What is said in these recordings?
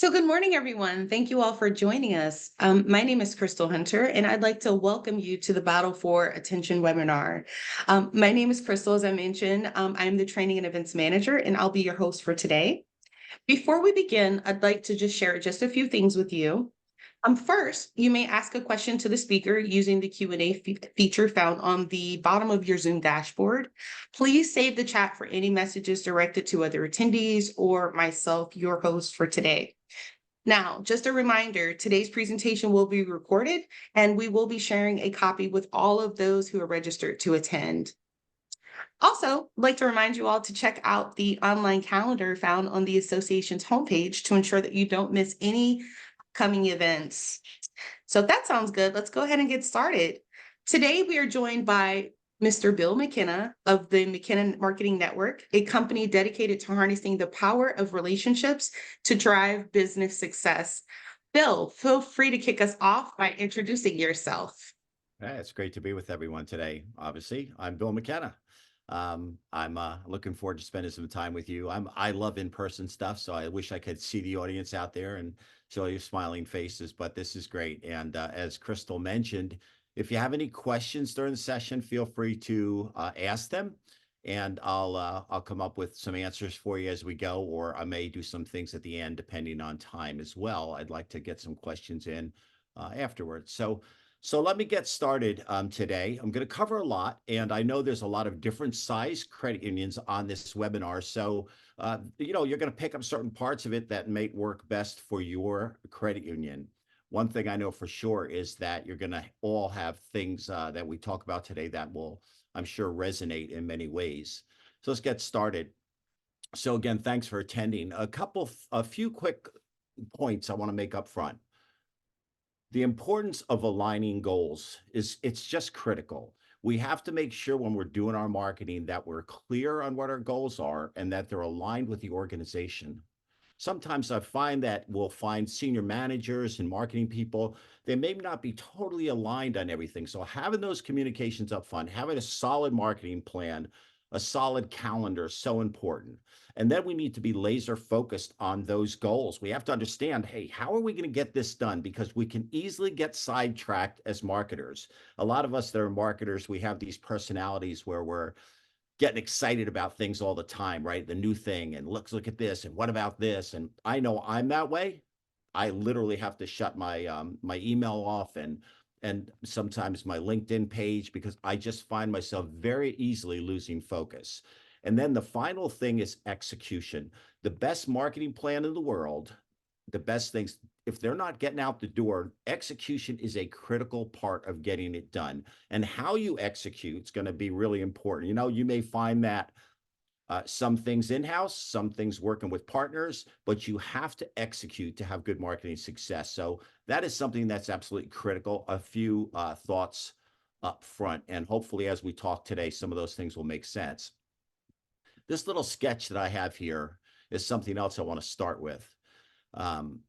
So, good morning, everyone. Thank you all for joining us. My name is Crystal Hunter, and I'd like to welcome you to the Battle for Attention webinar. My name is Crystal, as I mentioned. I'm the Training and Events Manager, and I'll be your host for today. Before we begin, I'd like to just share just a few things with you. First, you may ask a question to the speaker using the Q&A feature found on the bottom of your Zoom dashboard. Please save the chat for any messages directed to other attendees or myself, your host for today. Now, just a reminder, today's presentation will be recorded and we will be sharing a copy with all of those who are registered to attend. Also, I'd like to remind you all to check out the online calendar found on the association's homepage to ensure that you don't miss any coming events. So if that sounds good, let's go ahead and get started. Today, we are joined by Mr. Bill McKenna of the McKenna Marketing Network, a company dedicated to harnessing the power of relationships to drive business success. Bill, feel free to kick us off by introducing yourself. Yeah, it's great to be with everyone today. Obviously, I'm Bill McKenna. I'm looking forward to spending some time with you. I love in-person stuff, so I wish I could see the audience out there and show your smiling faces, but this is great. And as Crystal mentioned, if you have any questions during the session, feel free to ask them, and I'll come up with some answers for you as we go, or I may do some things at the end depending on time as well. I'd like to get some questions in afterwards. So let me get started today. I'm going to cover a lot, and I know there's a lot of different size credit unions on this webinar. So, you're going to pick up certain parts of it that may work best for your credit union. One thing I know for sure is that you're going to all have things that we talk about today that will, I'm sure, resonate in many ways. So let's get started. So again, thanks for attending. A few quick points I want to make up front. The importance of aligning goals it's just critical. We have to make sure when we're doing our marketing that we're clear on what our goals are and that they're aligned with the organization. Sometimes I find that we'll find senior managers and marketing people, they may not be totally aligned on everything. So having those communications up front, having a solid marketing plan, a solid calendar is so important. And then we need to be laser focused on those goals. We have to understand, hey, how are we going to get this done? Because we can easily get sidetracked as marketers. A lot of us that are marketers, we have these personalities where we're getting excited about things all the time, right? The new thing, and look at this, and what about this? And I know I'm that way. I literally have to shut my email off and sometimes my LinkedIn page because I just find myself very easily losing focus. And then the final thing is execution. The best marketing plan in the world, the best things, if they're not getting out the door, execution is a critical part of getting it done. And how you execute is going to be really important. You may find that some things in-house, some things working with partners, but you have to execute to have good marketing success. So that is something that's absolutely critical. A few thoughts up front, and hopefully as we talk today, some of those things will make sense. This little sketch that I have here is something else I want to start with. Um,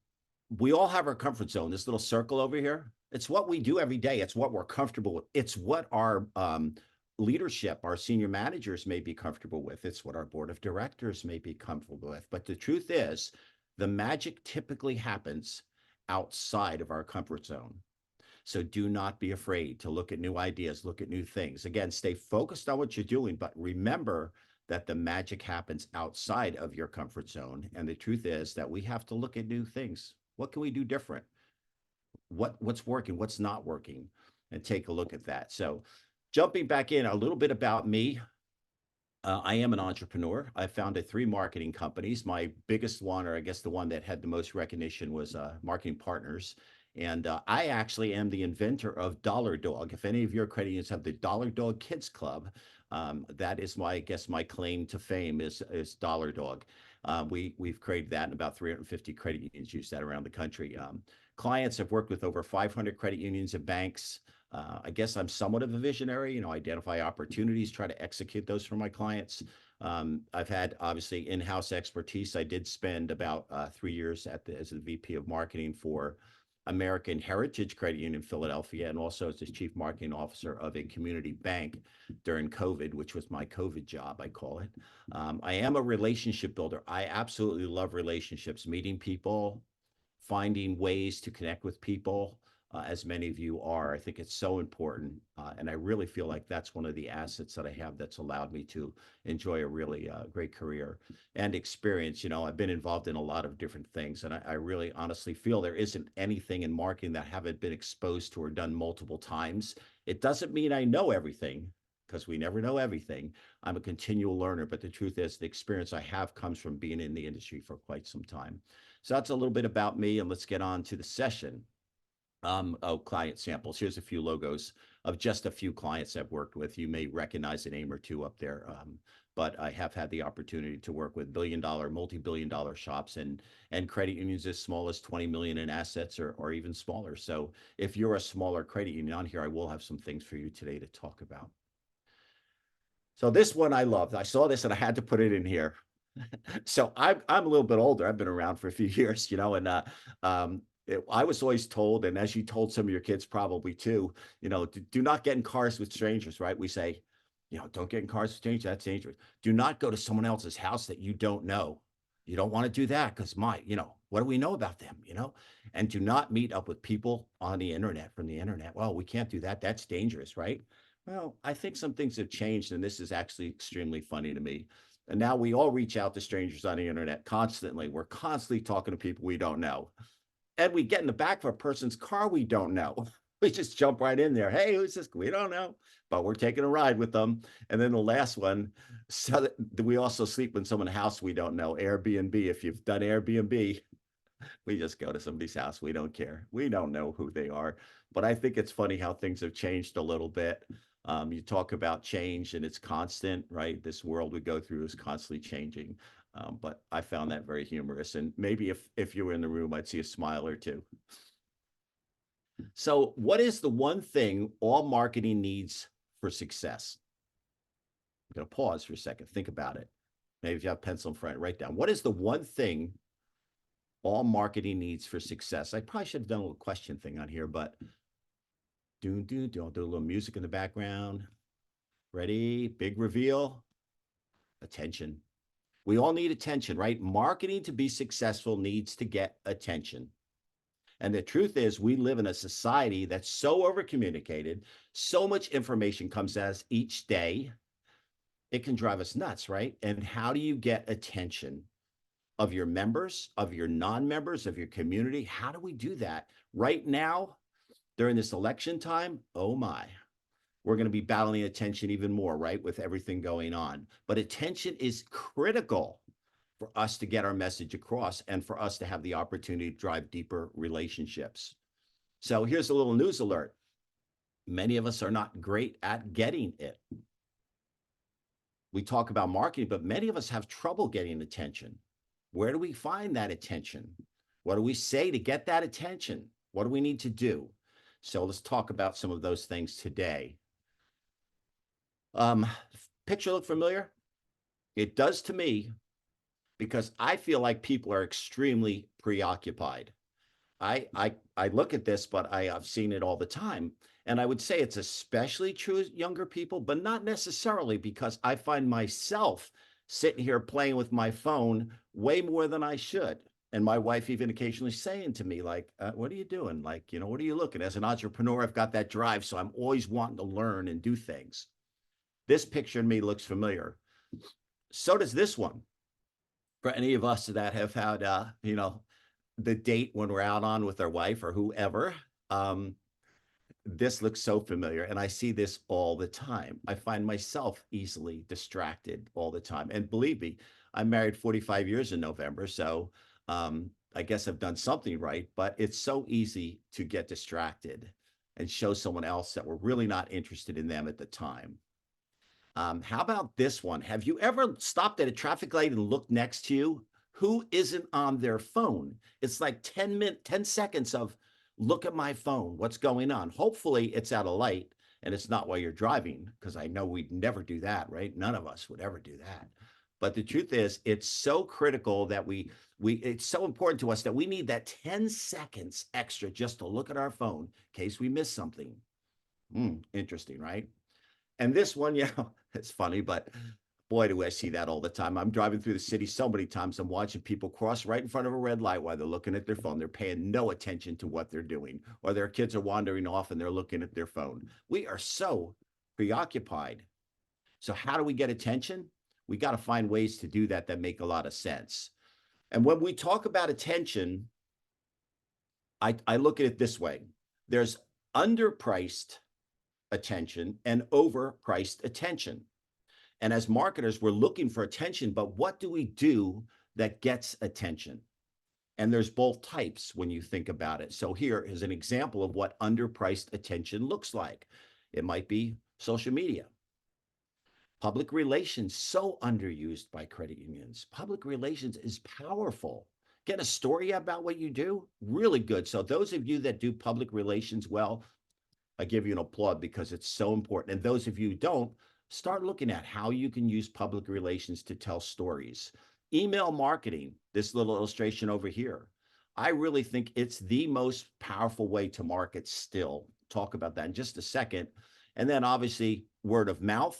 we all have our comfort zone. This little circle over here, it's what we do every day. It's what we're comfortable with. It's what our leadership, our senior managers may be comfortable with. It's what our board of directors may be comfortable with. But the truth is, the magic typically happens outside of our comfort zone. So do not be afraid to look at new ideas, look at new things. Again, stay focused on what you're doing, but remember that the magic happens outside of your comfort zone. And the truth is that we have to look at new things. What can we do different? What's working, what's not working, and take a look at that. So jumping back in a little bit about me. I am an entrepreneur. I founded 3 marketing companies. My biggest one, or I guess the one that had the most recognition, was Marketing Partners. And I actually am the inventor of Dollar Dog. If any of your credit unions have the Dollar Dog Kids Club, that is I guess my claim to fame is Dollar Dog. We've created that, and about 350 credit unions use that around the country. Clients have worked with over 500 credit unions and banks. I guess I'm somewhat of a visionary, identify opportunities, try to execute those for my clients. I've had obviously in-house expertise. I did spend about 3 years as the VP of marketing for American Heritage Credit Union Philadelphia, and also as the chief marketing officer of a community bank during COVID, which was my COVID job, I call it. I am a relationship builder. I absolutely love relationships, meeting people, finding ways to connect with people, as many of you are. I think it's so important. And I really feel like that's one of the assets that I have that's allowed me to enjoy a really great career and experience. I've been involved in a lot of different things, and I really honestly feel there isn't anything in marketing that I haven't been exposed to or done multiple times. It doesn't mean I know everything, because we never know everything. I'm a continual learner, but the truth is the experience I have comes from being in the industry for quite some time. So that's a little bit about me, and let's get on to the session. Client samples. Here's a few logos of just a few clients I've worked with. You may recognize a name or two up there, but I have had the opportunity to work with billion-dollar, multi-billion-dollar shops and credit unions as small as 20 million in assets or even smaller. So if you're a smaller credit union on here, I will have some things for you today to talk about. So this one I loved. I saw this and I had to put it in here. So I'm a little bit older. I've been around for a few years, and I was always told, and as you told some of your kids probably too, do not get in cars with strangers, right? We say, don't get in cars with strangers. That's dangerous. Do not go to someone else's house that you don't know. You don't want to do that because what do we know about them, And do not meet up with people on the internet from the internet. Well, we can't do that. That's dangerous, right? Well, I think some things have changed, and this is actually extremely funny to me. And now we all reach out to strangers on the internet constantly. We're constantly talking to people we don't know. And we get in the back of a person's car we don't know. We just jump right in there. Hey, who's this? We don't know, but we're taking a ride with them. And then the last one, so that we also sleep in someone's house we don't know. Airbnb. If you've done Airbnb, we just go to somebody's house. We don't care. We don't know who they are. But I think it's funny how things have changed a little bit. You talk about change and it's constant, right? This world we go through is constantly changing. But I found that very humorous. And maybe if you were in the room, I'd see a smile or two. So what is the one thing all marketing needs for success? I'm going to pause for a second. Think about it. Maybe if you have a pencil in front, write down. What is the one thing all marketing needs for success? I probably should have done a little question thing on here, but I'll do a little music in the background. Ready? Big reveal. Attention. We all need attention, right? Marketing to be successful needs to get attention. And the truth is, we live in a society that's so overcommunicated, so much information comes at us each day, it can drive us nuts, right? And how do you get attention of your members, of your non-members, of your community? How do we do that? Right now, during this election time, oh my, we're going to be battling attention even more, right? With everything going on. But attention is critical for us to get our message across and for us to have the opportunity to drive deeper relationships. So here's a little news alert. Many of us are not great at getting it. We talk about marketing, but many of us have trouble getting attention. Where do we find that attention? What do we say to get that attention? What do we need to do? So let's talk about some of those things today. Picture look familiar? It does to me, because I feel like people are extremely preoccupied. I look at this, but I've seen it all the time. And I would say it's especially true of younger people, but not necessarily, because I find myself sitting here playing with my phone way more than I should. And my wife even occasionally saying to me, like, what are you doing? Like, what are you looking? As an entrepreneur, I've got that drive. So I'm always wanting to learn and do things. This picture to me looks familiar. So does this one. For any of us that have had, the date when we're out on with our wife or whoever, this looks so familiar. And I see this all the time. I find myself easily distracted all the time. And believe me, I'm married 45 years in November. So I guess I've done something right, but it's so easy to get distracted and show someone else that we're really not interested in them at the time. How about this one? Have you ever stopped at a traffic light and looked next to you? Who isn't on their phone? It's like 10 seconds of look at my phone. What's going on? Hopefully it's at a light and it's not while you're driving, because I know we'd never do that, right? None of us would ever do that. But the truth is, it's so critical that it's so important to us that we need that 10 seconds extra just to look at our phone in case we miss something. Interesting, right? And this one, it's funny, but Boy, do I see that all the time. I'm driving through the city so many times. I'm watching people cross right in front of a red light while they're looking at their phone. They're paying no attention to what they're doing, or their kids are wandering off and they're looking at their phone. We are so preoccupied. So how do we get attention? We got to find ways to do that that make a lot of sense. And when we talk about attention, I look at it this way. There's underpriced attention and overpriced attention. And as marketers, we're looking for attention, but what do we do that gets attention? And there's both types when you think about it. So here is an example of what underpriced attention looks like. It might be social media. Public relations, so underused by credit unions. Public relations is powerful. Get a story about what you do, really good. So those of you that do public relations well, I give you an applaud because it's so important. And those of you who don't, start looking at how you can use public relations to tell stories. Email marketing, this little illustration over here. I really think it's the most powerful way to market still. Talk about that in just a second. And then obviously word of mouth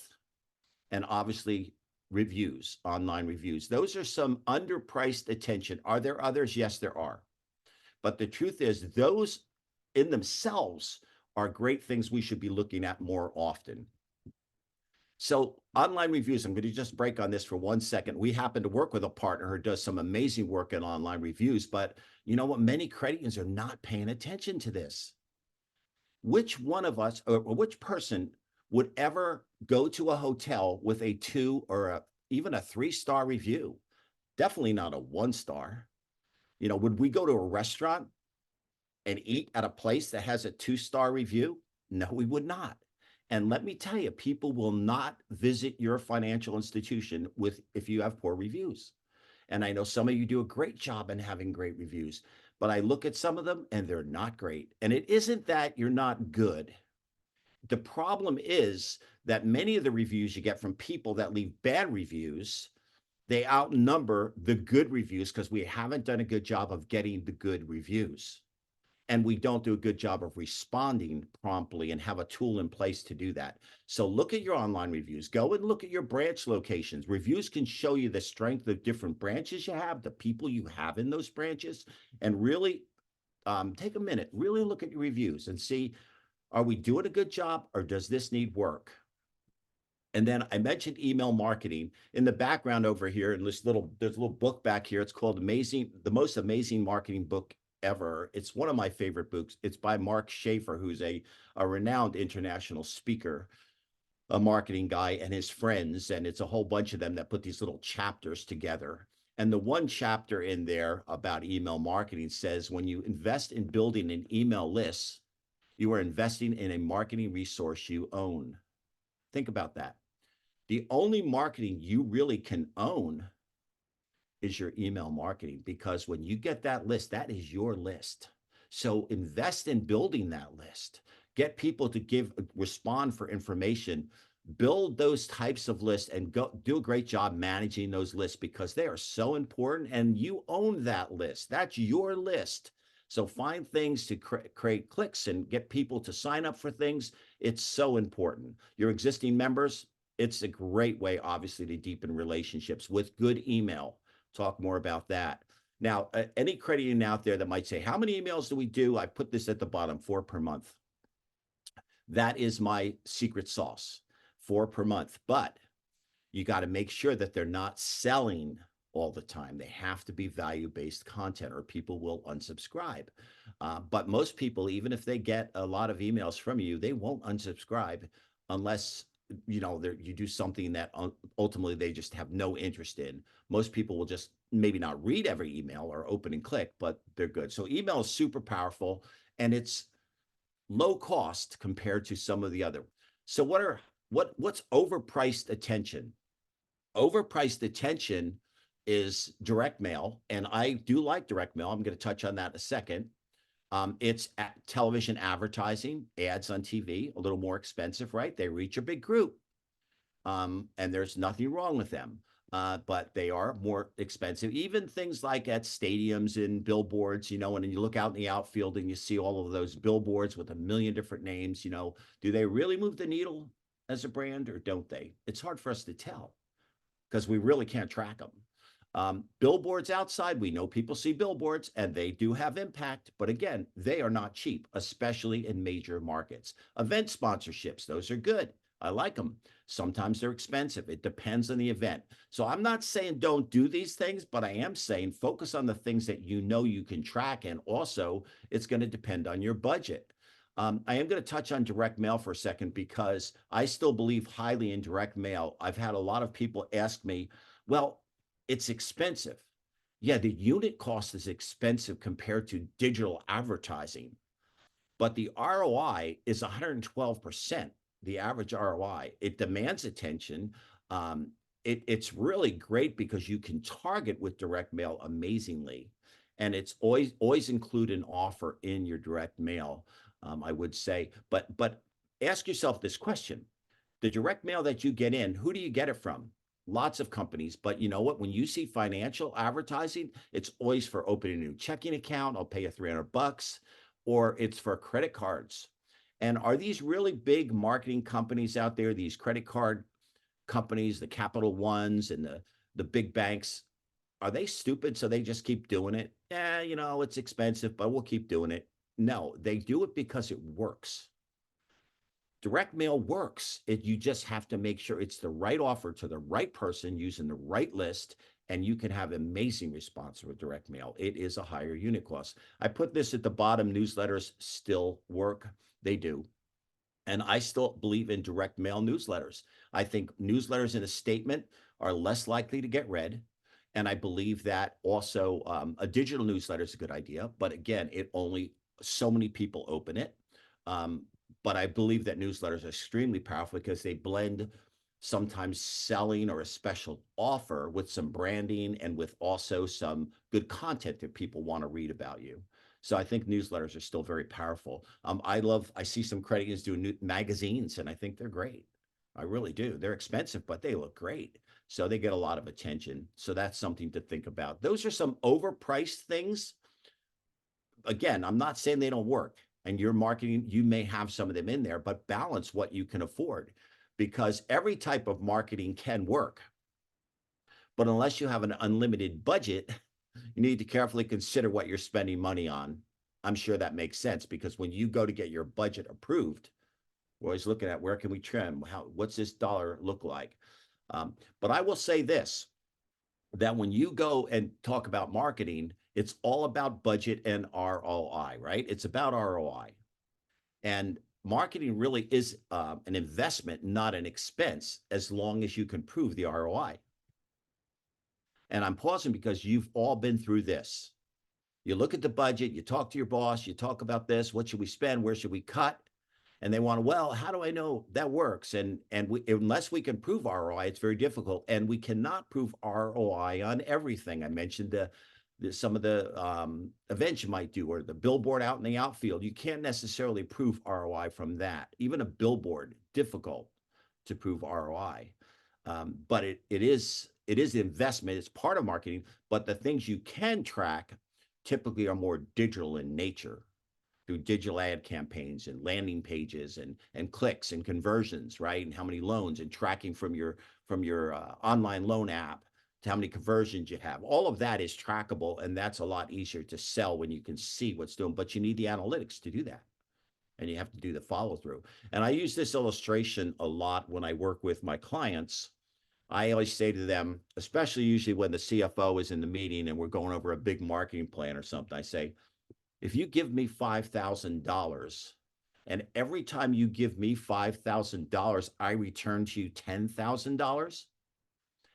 and obviously reviews, online reviews. Those are some underpriced attention. Are there others? Yes, there are. But the truth is those in themselves are great things we should be looking at more often. So online reviews, I'm going to just break on this for 1 second. We happen to work with a partner who does some amazing work in online reviews, but you know what? Many credit unions are not paying attention to this. Which one of us or which person would ever go to a hotel with a 2 or even a 3-star review? Definitely not a 1-star. You know, would we go to a restaurant and eat at a place that has a 2-star review? No, we would not. And let me tell you, people will not visit your financial institution if you have poor reviews. And I know some of you do a great job in having great reviews, but I look at some of them and they're not great. And it isn't that you're not good. The problem is that many of the reviews you get from people that leave bad reviews, they outnumber the good reviews because we haven't done a good job of getting the good reviews. And we don't do a good job of responding promptly and have a tool in place to do that. So look at your online reviews. Go and look at your branch locations. Reviews can show you the strength of different branches you have, the people you have in those branches, and really take a minute, really look at your reviews and see, are we doing a good job or does this need work? And then I mentioned email marketing in the background over here. And there's a little book back here. It's called The Most Amazing Marketing Book Ever. It's one of my favorite books. It's by Mark Schaefer, who's a renowned international speaker, a marketing guy, and his friends. And it's a whole bunch of them that put these little chapters together. And the one chapter in there about email marketing says, when you invest in building an email list, you are investing in a marketing resource you own. Think about that. The only marketing you really can own is your email marketing, because when you get that list, that is your list. So invest in building that list. Get people to respond for information. Build those types of lists and go do a great job managing those lists because they are so important and you own that list. That's your list. So find things to create clicks and get people to sign up for things. It's so important. Your existing members, it's a great way, obviously, to deepen relationships with good email. Talk more about that. Now, any credit union out there that might say, how many emails do we do? I put this at the bottom, 4 per month. That is my secret sauce, 4 per month. But you got to make sure that they're not selling all the time. They have to be value-based content or people will unsubscribe. But most people, even if they get a lot of emails from you, they won't unsubscribe unless you do something that ultimately they just have no interest in. Most people will just maybe not read every email or open and click, but they're good. So email is super powerful and it's low cost compared to some of the other. So what's overpriced attention? Overpriced attention is direct mail, and I do like direct mail. I'm going to touch on that in a second. It's television advertising, ads on TV, a little more expensive, right? They reach a big group, and there's nothing wrong with them, but they are more expensive. Even things like at stadiums and billboards, and you look out in the outfield and you see all of those billboards with a million different names, do they really move the needle as a brand or don't they? It's hard for us to tell. because we really can't track them. Billboards outside, we know people see billboards and they do have impact, but again, they are not cheap, especially in major markets. Event sponsorships, those are good. I like them. Sometimes they're expensive. It depends on the event. So I'm not saying don't do these things, but I am saying focus on the things that you know you can track. And also, it's going to depend on your budget. I am going to touch on direct mail for a second because I still believe highly in direct mail. I've had a lot of people ask me, well, it's expensive. Yeah, the unit cost is expensive compared to digital advertising, but the ROI is 112%, the average ROI. It demands attention. It's really great because you can target with direct mail amazingly. And it's always include an offer in your direct mail, I would say. But ask yourself this question. The direct mail that you get in, who do you get it from? Lots of companies, but you know what? When you see financial advertising, it's always for opening a new checking account. I'll pay you $300, or it's for credit cards. And are these really big marketing companies out there, these credit card companies, the Capital Ones and the big banks, are they stupid? So they just keep doing it? Yeah, you know, it's expensive, but we'll keep doing it. No, they do it because it works. Direct mail works. You just have to make sure it's the right offer to the right person using the right list, and you can have amazing response with direct mail. It is a higher unit cost. I put this at the bottom. Newsletters still work. They do. And I still believe in direct mail newsletters. I think newsletters in a statement are less likely to get read. And I believe that also a digital newsletter is a good idea. But again, it only so many people open it. But I believe that newsletters are extremely powerful because they blend sometimes selling or a special offer with some branding and with also some good content that people want to read about you. So I think newsletters are still very powerful. I see some credit unions doing new magazines, and I think they're great. I really do. They're expensive, but they look great. So they get a lot of attention. So that's something to think about. Those are some overpriced things. Again, I'm not saying they don't work, and your marketing, you may have some of them in there, but balance what you can afford, because every type of marketing can work. But unless you have an unlimited budget, you need to carefully consider what you're spending money on. I'm sure that makes sense, because when you go to get your budget approved, we're always looking at where can we trim? What's this dollar look like? But I will say this, that when you go and talk about marketing, it's all about budget and ROI, right? It's about ROI. And marketing really is an investment, not an expense, as long as you can prove the ROI. And I'm pausing because you've all been through this. You look at the budget, you talk to your boss, you talk about this, what should we spend, where should we cut? And they want, well, how do I know that works? And unless we can prove ROI, it's very difficult. And we cannot prove ROI on everything. I mentioned some of the events you might do, or the billboard out in the outfield. You can't necessarily prove ROI from that. Even a billboard, difficult to prove ROI. But it is investment. It's part of marketing. But the things you can track typically are more digital in nature, through digital ad campaigns and landing pages and clicks and conversions, right? And how many loans, and tracking from your online loan app to how many conversions you have. All of that is trackable, and that's a lot easier to sell when you can see what's doing. But you need the analytics to do that, and you have to do the follow through. And I use this illustration a lot when I work with my clients. I always say to them, especially usually when the CFO is in the meeting and we're going over a big marketing plan or something, I say, if you give me $5,000, and every time you give me $5,000, I return to you $10,000,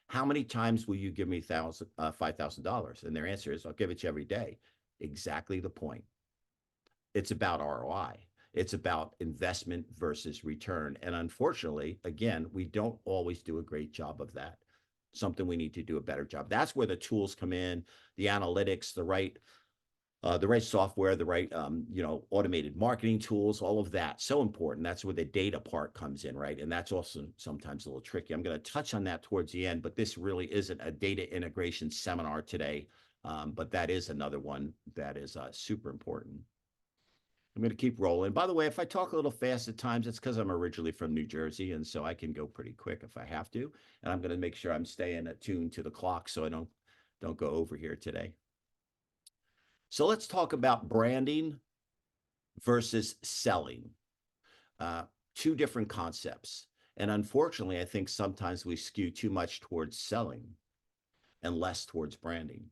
how many times will you give me $5,000? And their answer is, I'll give it to you every day. Exactly the point. It's about ROI. It's about investment versus return. And unfortunately, again, we don't always do a great job of that. Something we need to do a better job. That's where the tools come in, the analytics, the right software, the right, automated marketing tools, all of that. So important. That's where the data part comes in, right? And that's also sometimes a little tricky. I'm going to touch on that towards the end, but this really isn't a data integration seminar today. But that is another one that is super important. I'm going to keep rolling. By the way, if I talk a little fast at times, it's because I'm originally from New Jersey, and so I can go pretty quick if I have to. And I'm going to make sure I'm staying attuned to the clock so I don't go over here today. So let's talk about branding versus selling. Uh, Two different concepts. And unfortunately, I think sometimes we skew too much towards selling and less towards branding.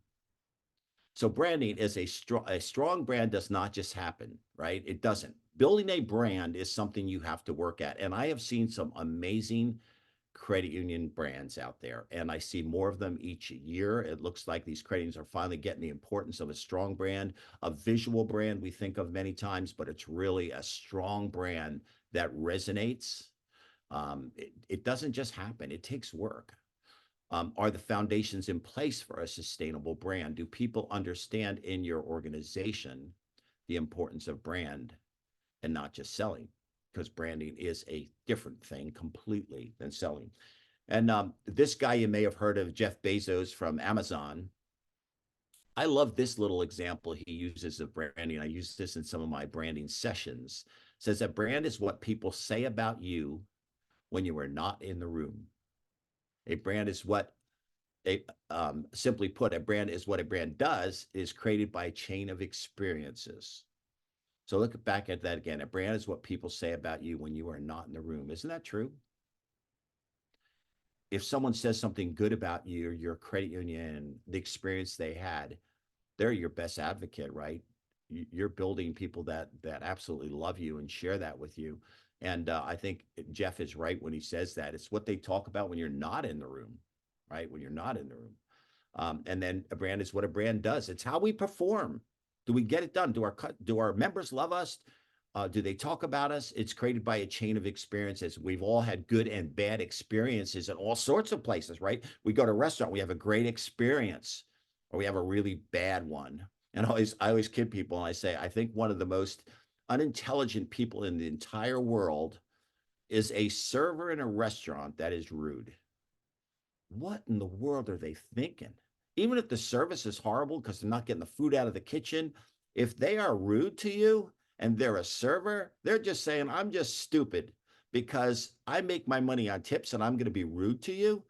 So branding is a strong brand does not just happen, right? It doesn't. Building a brand is something you have to work at. And I have seen some amazing credit union brands out there, and I see more of them each year. It looks like these credit unions are finally getting the importance of a strong brand, a visual brand we think of many times, but it's really a strong brand that resonates. It doesn't just happen, it takes work. Are the foundations in place for a sustainable brand? Do people understand in your organization the importance of brand and not just selling? Because branding is a different thing completely than selling. And this guy you may have heard of, Jeff Bezos from Amazon. I love this little example he uses of branding. I use this in some of my branding sessions. It says that brand is what people say about you when you are not in the room. A brand is what simply put, a brand is what a brand does. It is created by a chain of experiences. So look back at that again. A brand is what people say about you when you are not in the room. Isn't that true? If someone says something good about you, your credit union, the experience they had, they're your best advocate, right? You're building people that absolutely love you and share that with you. And I think Jeff is right when he says that. It's what they talk about when you're not in the room, right? When you're not in the room. And then a brand is what a brand does. It's how we perform. Do we get it done? Do our members love us? Do they talk about us? It's created by a chain of experiences. We've all had good and bad experiences in all sorts of places, right? We go to a restaurant, we have a great experience, or we have a really bad one. And I always kid people, and I say, I think one of the most unintelligent people in the entire world is a server in a restaurant that is rude. What in the world are they thinking? Even if the service is horrible because they're not getting the food out of the kitchen, if they are rude to you and they're a server, they're just saying, I'm just stupid because I make my money on tips and I'm going to be rude to you.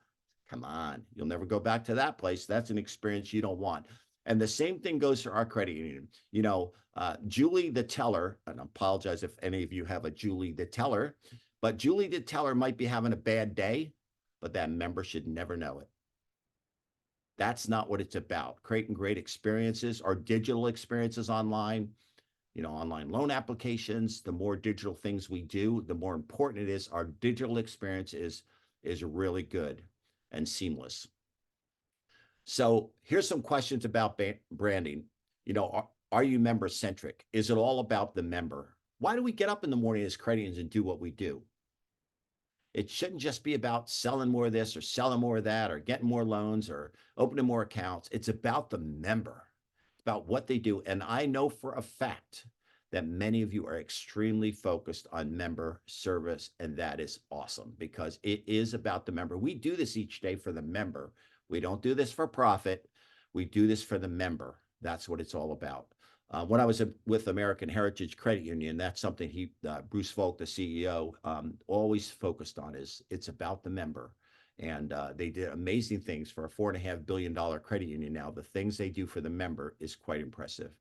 Come on, you'll never go back to that place. That's an experience you don't want. And the same thing goes for our credit union. Julie the teller, and I apologize if any of you have a Julie the teller, but Julie the teller might be having a bad day, but that member should never know it. That's not what it's about. Creating great experiences or digital experiences online, online loan applications. The more digital things we do, the more important it is. Our digital experience is really good and seamless. So here's some questions about branding. Are you member centric? Is it all about the member? Why do we get up in the morning as credit unions and do what we do? It shouldn't just be about selling more of this or selling more of that or getting more loans or opening more accounts. It's about the member, it's about what they do. And I know for a fact that many of you are extremely focused on member service, and that is awesome because it is about the member. We do this each day for the member. We don't do this for profit. We do this for the member. That's what it's all about. When I was with American Heritage Credit Union, that's something Bruce Folk, the CEO, always focused on is it's about the member. And they did amazing things for a $4.5 billion credit union now. The things they do for the member is quite impressive.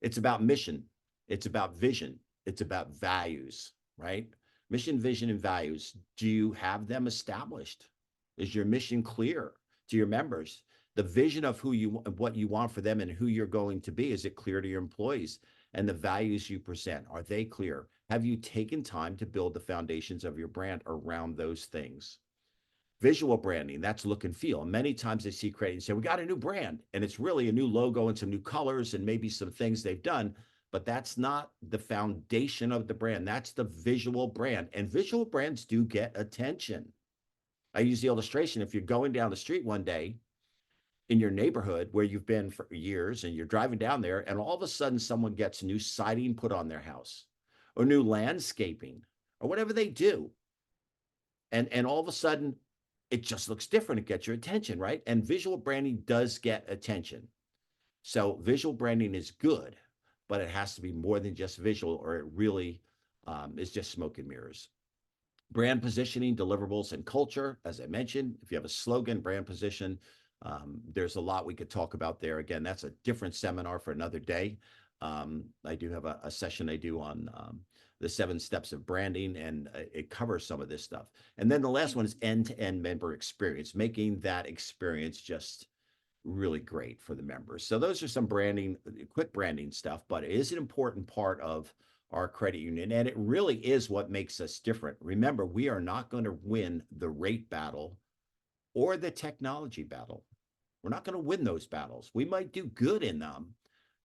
It's about mission. It's about vision. It's about values, right? Mission, vision, and values. Do you have them established? Is your mission clear to your members? The vision of what you want for them and who you're going to be, is it clear to your employees? And the values you present, are they clear? Have you taken time to build the foundations of your brand around those things? Visual branding, that's look and feel. Many times I see credit and say, we got a new brand, and it's really a new logo and some new colors and maybe some things they've done, but that's not the foundation of the brand. That's the visual brand. And visual brands do get attention. I use the illustration. If you're going down the street one day in your neighborhood where you've been for years and you're driving down there, and all of a sudden someone gets new siding put on their house or new landscaping or whatever they do, and all of a sudden it just looks different, it gets your attention, right? And visual branding does get attention. So visual branding is good, but it has to be more than just visual, or it really is just smoke and mirrors. Brand positioning, deliverables, and culture. As I mentioned, if you have a slogan, brand position, there's a lot we could talk about there. Again, that's a different seminar for another day. I do have a session I do on the 7 steps of branding, and it covers some of this stuff. And then the last one is end-to-end member experience, making that experience just really great for the members. So those are some branding, quick branding stuff, but it is an important part of our credit union. And it really is what makes us different. Remember, we are not going to win the rate battle or the technology battle. We're not going to win those battles. We might do good in them,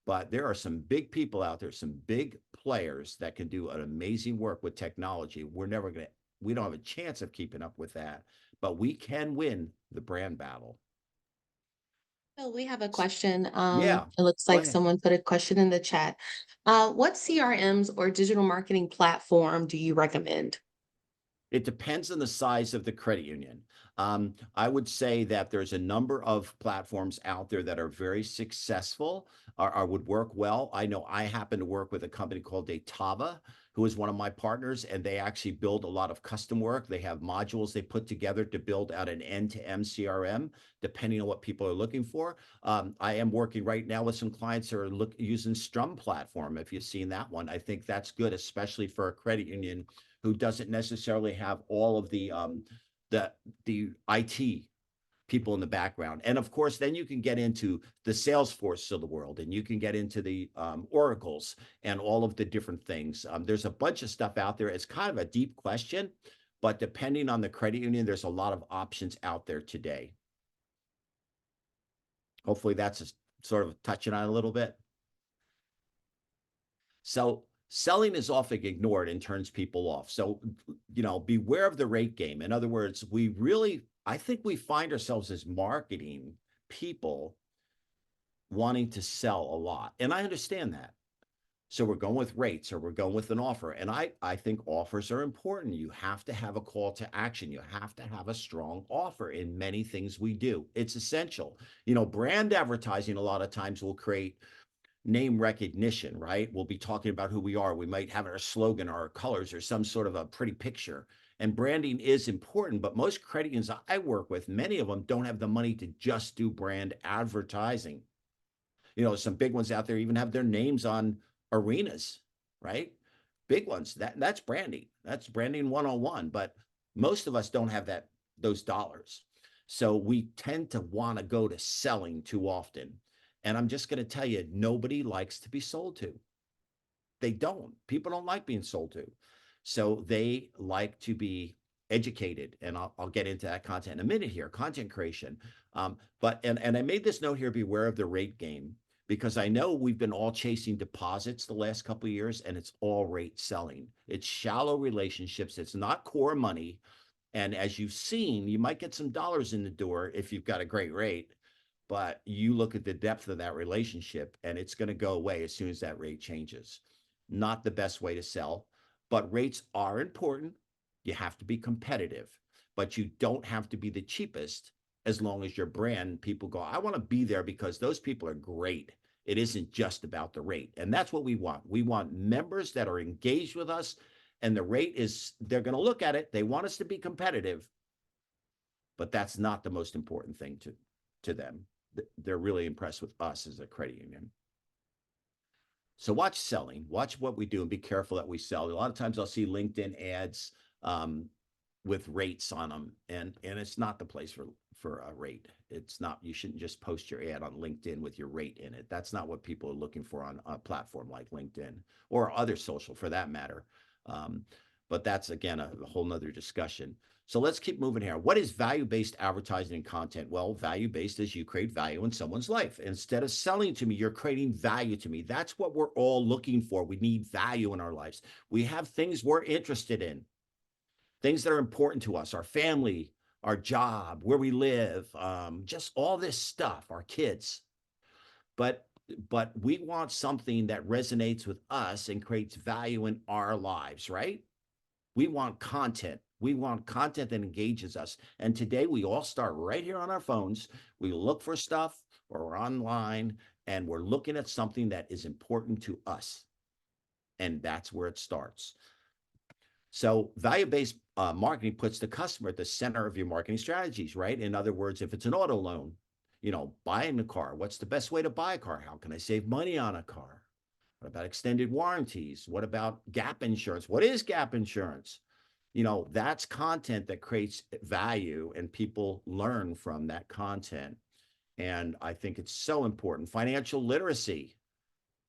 but there are some big people out there, some big players that can do an amazing work with technology. We don't have a chance of keeping up with that, but we can win the brand battle. So we have a question. Yeah, It looks go like ahead. someone put a question in the chat. What CRMs or digital marketing platform do you recommend? It depends on the size of the credit union. I would say that there's a number of platforms out there that are very successful, or would work well. I know I happen to work with a company called Datava, who is one of my partners, and they actually build a lot of custom work. They have modules they put together to build out an end-to-end CRM, depending on what people are looking for. I am working right now with some clients who are using Strum platform. If you've seen that one, I think that's good, especially for a credit union who doesn't necessarily have all of the the IT people in the background. And of course, then you can get into the Salesforce of the world, and you can get into the Oracles and all of the different things. There's a bunch of stuff out there. It's kind of a deep question, but depending on the credit union, there's a lot of options out there today. Hopefully that's sort of touching on a little bit. So selling is often ignored and turns people off. So, beware of the rate game. In other words, I think we find ourselves as marketing people wanting to sell a lot. And I understand that. So we're going with rates, or we're going with an offer. And I think offers are important. You have to have a call to action. You have to have a strong offer in many things we do. It's essential. Brand advertising a lot of times will create name recognition, right? We'll be talking about who we are. We might have our slogan or our colors or some sort of a pretty picture. And branding is important, but most credit unions I work with, many of them don't have the money to just do brand advertising. Some big ones out there even have their names on arenas, right? Big ones. That's branding. That's branding 101. But most of us don't have those dollars. So we tend to want to go to selling too often. And I'm just going to tell you, nobody likes to be sold to. They don't. People don't like being sold to. So they like to be educated. And I'll get into that content in a minute here, content creation. But I made this note here, beware of the rate game, because I know we've been all chasing deposits the last couple of years, and it's all rate selling. It's shallow relationships. It's not core money. And as you've seen, you might get some dollars in the door if you've got a great rate, but you look at the depth of that relationship and it's going to go away as soon as that rate changes. Not the best way to sell, but rates are important. You have to be competitive, but you don't have to be the cheapest as long as your brand, people go, I want to be there because those people are great. It isn't just about the rate. And that's what we want. We want members that are engaged with us, and the rate is, they're going to look at it. They want us to be competitive, but that's not the most important thing to them. They're really impressed with us as a credit union. So watch selling, watch what we do, and be careful that we sell. A lot of times I'll see LinkedIn ads with rates on them, and it's not the place for a rate. It's not. You shouldn't just post your ad on LinkedIn with your rate in it. That's not what people are looking for on a platform like LinkedIn or other social for that matter. But that's, again, a whole nother discussion. So let's keep moving here. What is value-based advertising and content? Well, value-based is you create value in someone's life. Instead of selling to me, you're creating value to me. That's what we're all looking for. We need value in our lives. We have things we're interested in, things that are important to us, our family, our job, where we live, just all this stuff, our kids. But we want something that resonates with us and creates value in our lives, right? We want content. We want content that engages us. And today we all start right here on our phones. We look for stuff or we're online and we're looking at something that is important to us. And that's where it starts. So value-based marketing puts the customer at the center of your marketing strategies, right? In other words, if it's an auto loan, buying a car, what's the best way to buy a car? How can I save money on a car? What about extended warranties? What about gap insurance? What is gap insurance? That's content that creates value and people learn from that content. And I think it's so important. Financial literacy,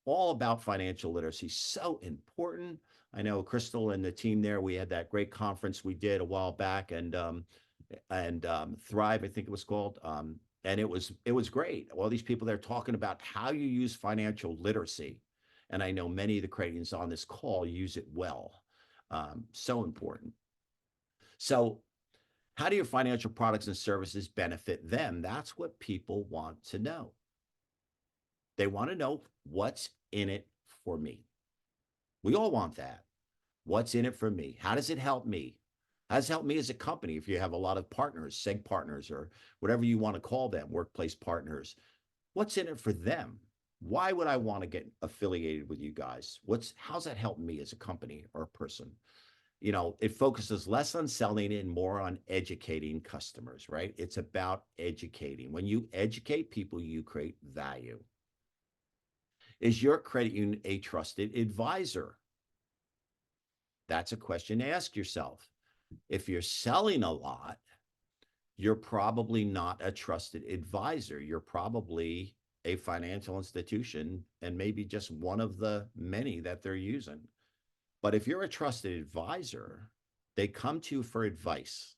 all about financial literacy, so important. I know Crystal and the team there, we had that great conference we did a while back, and Thrive, I think it was called. And it was great. All these people there talking about how you use financial literacy. And I know many of the Cradians on this call use it well. So important. So how do your financial products and services benefit them? That's what people want to know. They want to know what's in it for me. We all want that. What's in it for me? How does it help me? How does it help me as a company if you have a lot of partners, seg partners, or whatever you want to call them, workplace partners? What's in it for them? Why would I want to get affiliated with you guys? How's that help me as a company or a person? It focuses less on selling and more on educating customers, right? It's about educating. When you educate people, you create value. Is your credit union a trusted advisor? That's a question to ask yourself. If you're selling a lot, you're probably not a trusted advisor. You're probably a financial institution and maybe just one of the many that they're using. But if you're a trusted advisor, they come to you for advice.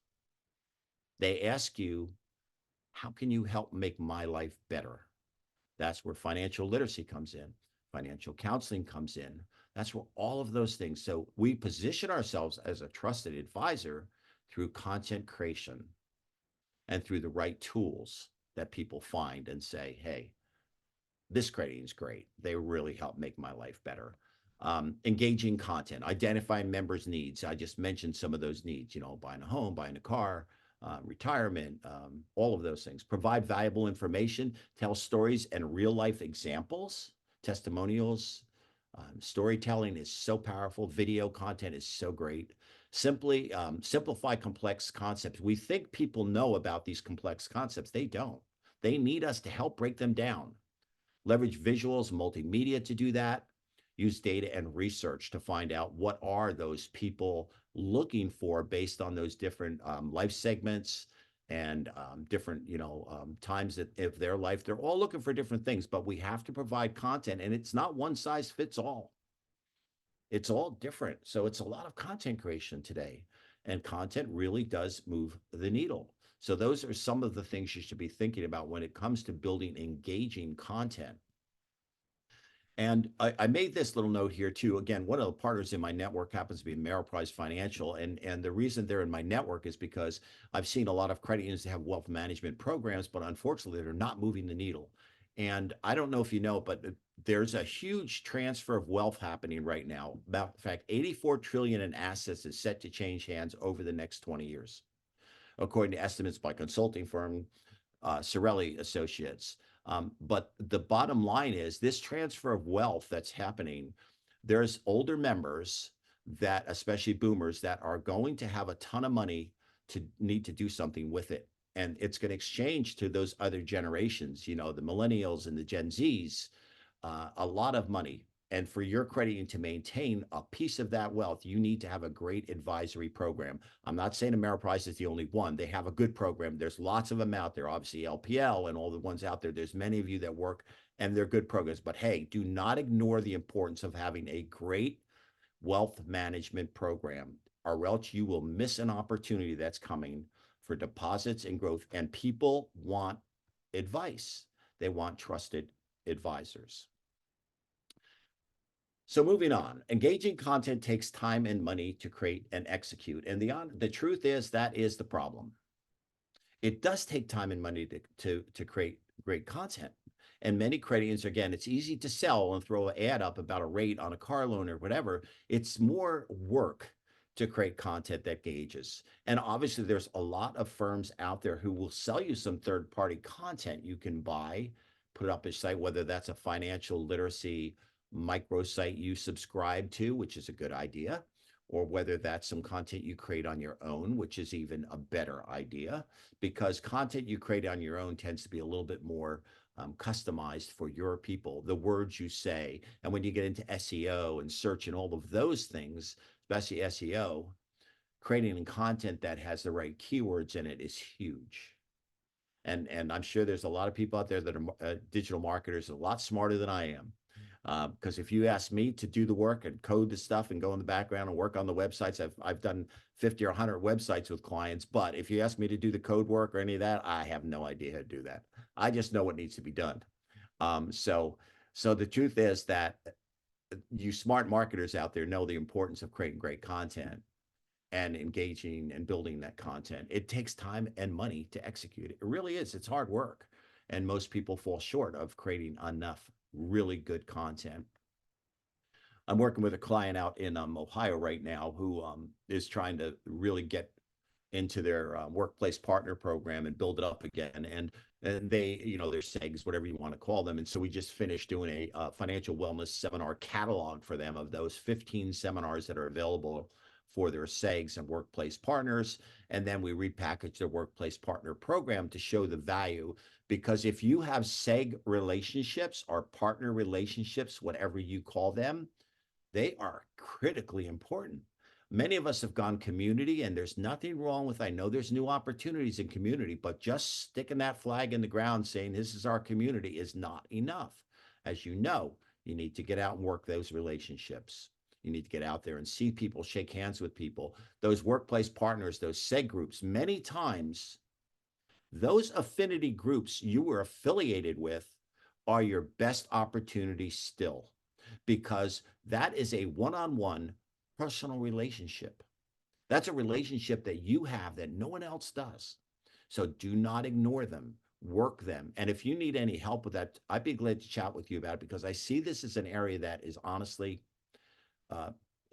They ask you, how can you help make my life better? That's where financial literacy comes in. Financial counseling comes in. That's where all of those things. So we position ourselves as a trusted advisor through content creation and through the right tools that people find and say, hey, this credit is great. They really help make my life better. Engaging content, identifying members' needs. I just mentioned some of those needs, buying a home, buying a car, retirement, all of those things. Provide valuable information, tell stories and real life examples, testimonials. Storytelling is so powerful. Video content is so great. Simply simplify complex concepts. We think people know about these complex concepts. They don't. They need us to help break them down. Leverage visuals, multimedia to do that. Use data and research to find out what are those people looking for based on those different life segments and different, times of their life. They're all looking for different things, but we have to provide content, and it's not one size fits all. It's all different. So it's a lot of content creation today, and content really does move the needle. So those are some of the things you should be thinking about when it comes to building engaging content. And I made this little note here too. Again, one of the partners in my network happens to be Ameriprise Financial. And the reason they're in my network is because I've seen a lot of credit unions that have wealth management programs, but unfortunately, they're not moving the needle. And I don't know if you know, but there's a huge transfer of wealth happening right now. In fact, 84 trillion in assets is set to change hands over the next 20 years, according to estimates by consulting firm Sorelli Associates. But the bottom line is this transfer of wealth that's happening. There's older members that, especially boomers, that are going to have a ton of money to need to do something with it. And it's going to exchange to those other generations, the millennials and the Gen Zs, a lot of money. And for your credit union to maintain a piece of that wealth, you need to have a great advisory program. I'm not saying Ameriprise is the only one. They have a good program. There's lots of them out there, obviously LPL and all the ones out there. There's many of you that work and they're good programs. But hey, do not ignore the importance of having a great wealth management program, or else you will miss an opportunity that's coming for deposits and growth. And people want advice. They want trusted advisors. So moving on, engaging content takes time and money to create and execute. And the truth is that is the problem. It does take time and money to create great content. And many credit unions, again, it's easy to sell and throw an ad up about a rate on a car loan or whatever. It's more work to create content that engages. And obviously, there's a lot of firms out there who will sell you some third-party content you can buy, put up a site, whether that's a financial literacy microsite you subscribe to, which is a good idea, or whether that's some content you create on your own, which is even a better idea, because content you create on your own tends to be a little bit more customized for your people, the words you say. And when you get into SEO and search and all of those things, especially SEO, creating content that has the right keywords in it is huge. And I'm sure there's a lot of people out there that are digital marketers a lot smarter than I am. Because if you ask me to do the work and code the stuff and go in the background and work on the websites, I've done 50 or 100 websites with clients. But if you ask me to do the code work or any of that, I have no idea how to do that. I just know what needs to be done. So the truth is that you smart marketers out there know the importance of creating great content and engaging and building that content. It takes time and money to execute it. It really is. It's hard work. And most people fall short of creating enough really good content. I'm working with a client out in Ohio right now who is trying to really get into their workplace partner program and build it up again. And they, their SEGs, whatever you want to call them. And so we just finished doing a financial wellness seminar catalog for them of those 15 seminars that are available for their SEGs and workplace partners. And then we repackaged their workplace partner program to show the value. Because if you have SEG relationships or partner relationships, whatever you call them, they are critically important. Many of us have gone community, and there's nothing wrong with, I know there's new opportunities in community, but just sticking that flag in the ground saying this is our community is not enough. As you know, you need to get out and work those relationships. You need to get out there and see people, shake hands with people. Those workplace partners, those SEG groups, many times, those affinity groups you were affiliated with are your best opportunity still, because that is a one-on-one personal relationship. That's a relationship that you have that no one else does. So do not ignore them, work them. And if you need any help with that, I'd be glad to chat with you about it, because I see this as an area that is honestly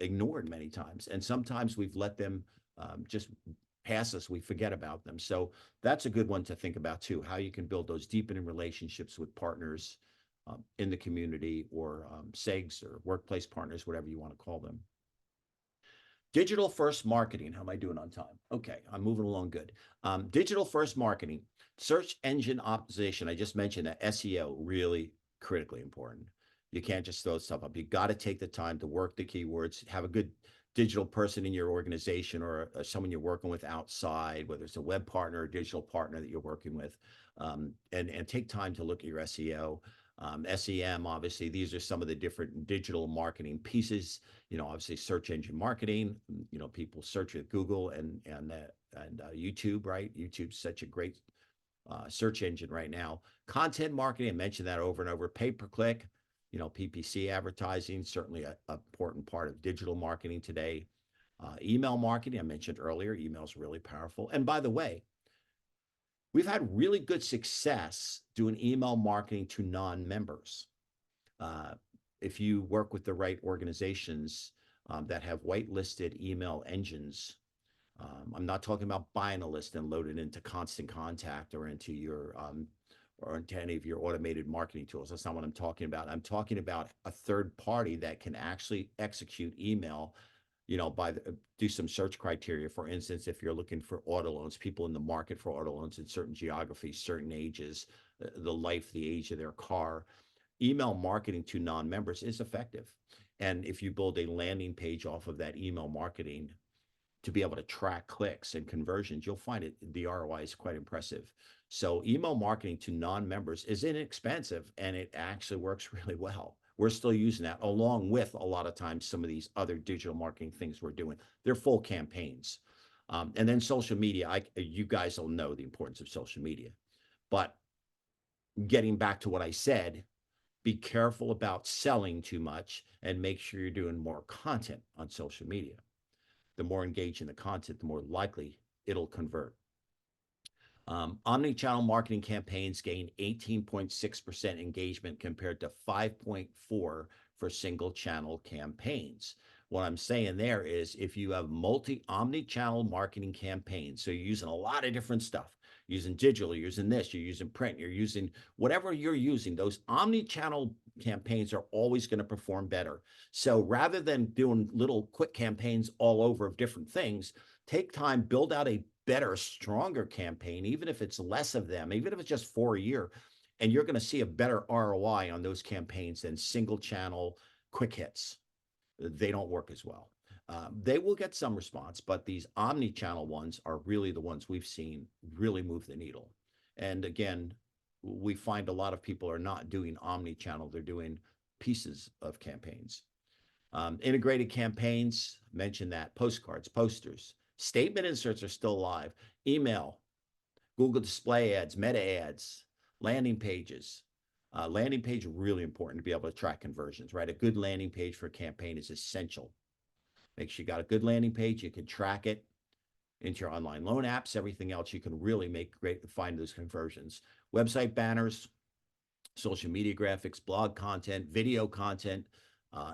ignored many times. And sometimes we've let them just pass us. We forget about them. So that's a good one to think about too, how you can build those deepening relationships with partners in the community, or SEGs or workplace partners, whatever you want to call them. Digital first marketing. How am I doing on time? Okay, I'm moving along good. Digital first marketing, search engine optimization. I just mentioned that SEO, really critically important. You can't just throw stuff up. You got to take the time to work the keywords, have a good digital person in your organization, or someone you're working with outside, whether it's a web partner or digital partner that you're working with, and take time to look at your SEO. SEM, obviously, these are some of the different digital marketing pieces. Obviously, search engine marketing. People search at Google and YouTube, right? YouTube's such a great search engine right now. Content marketing, I mentioned that over and over. Pay-per-click, PPC advertising, certainly an important part of digital marketing today. Email marketing, I mentioned earlier. Email is really powerful. And by the way, we've had really good success doing email marketing to non-members. If you work with the right organizations that have whitelisted email engines, I'm not talking about buying a list and load it into Constant Contact or into your or into any of your automated marketing tools. That's not what I'm talking about. I'm talking about a third party that can actually execute email, do some search criteria. For instance, if you're looking for auto loans, people in the market for auto loans in certain geographies, certain ages, the age of their car, email marketing to non-members is effective. And if you build a landing page off of that email marketing to be able to track clicks and conversions, you'll find the ROI is quite impressive. So email marketing to non-members is inexpensive, and it actually works really well. We're still using that along with a lot of times some of these other digital marketing things we're doing. They're full campaigns. And then social media, you guys will know the importance of social media. But getting back to what I said, be careful about selling too much and make sure you're doing more content on social media. The more engaged in the content, the more likely it'll convert. Omnichannel marketing campaigns gain 18.6% engagement compared to 5.4% for single channel campaigns. What I'm saying there is if you have omni-channel marketing campaigns, so you're using a lot of different stuff, using digital, you're using this, you're using print, you're using whatever you're using, those omni-channel campaigns are always going to perform better. So rather than doing little quick campaigns all over of different things, take time, build out a better, stronger campaign, even if it's less of them, even if it's just 4 a year, and you're going to see a better ROI on those campaigns than single channel quick hits. They don't work as well. They will get some response, but these omni-channel ones are really the ones we've seen really move the needle. And again, we find a lot of people are not doing omni-channel, they're doing pieces of campaigns. Integrated campaigns, mention that, postcards, posters, statement inserts are still alive, email, Google display ads, meta ads, landing pages. Landing page, really important to be able to track conversions, right? A good landing page for a campaign is essential. Make sure you got a good landing page. You can track it into your online loan apps, everything else. You can really make great, find those conversions. Website banners, social media graphics, blog content, video content,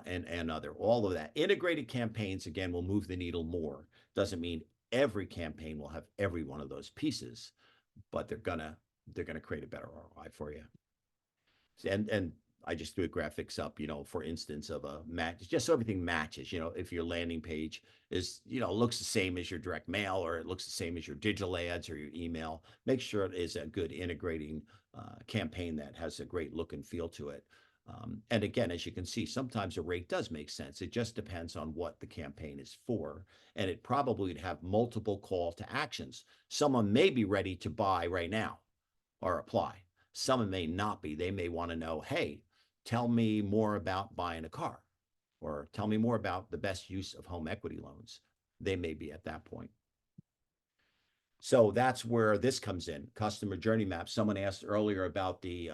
and other, all of that. Integrated campaigns, again, will move the needle more. Doesn't mean every campaign will have every one of those pieces, but they're gonna create a better ROI for you. And I just threw graphics up, for instance, of a match, just so everything matches. If your landing page is, looks the same as your direct mail, or it looks the same as your digital ads or your email, make sure it is a good integrating campaign that has a great look and feel to it. And again, as you can see, sometimes a rate does make sense. It just depends on what the campaign is for. And it probably would have multiple call to actions. Someone may be ready to buy right now or apply. Someone may not be. They may want to know, hey, tell me more about buying a car, or tell me more about the best use of home equity loans. They may be at that point. So that's where this comes in, customer journey map. Someone asked earlier about the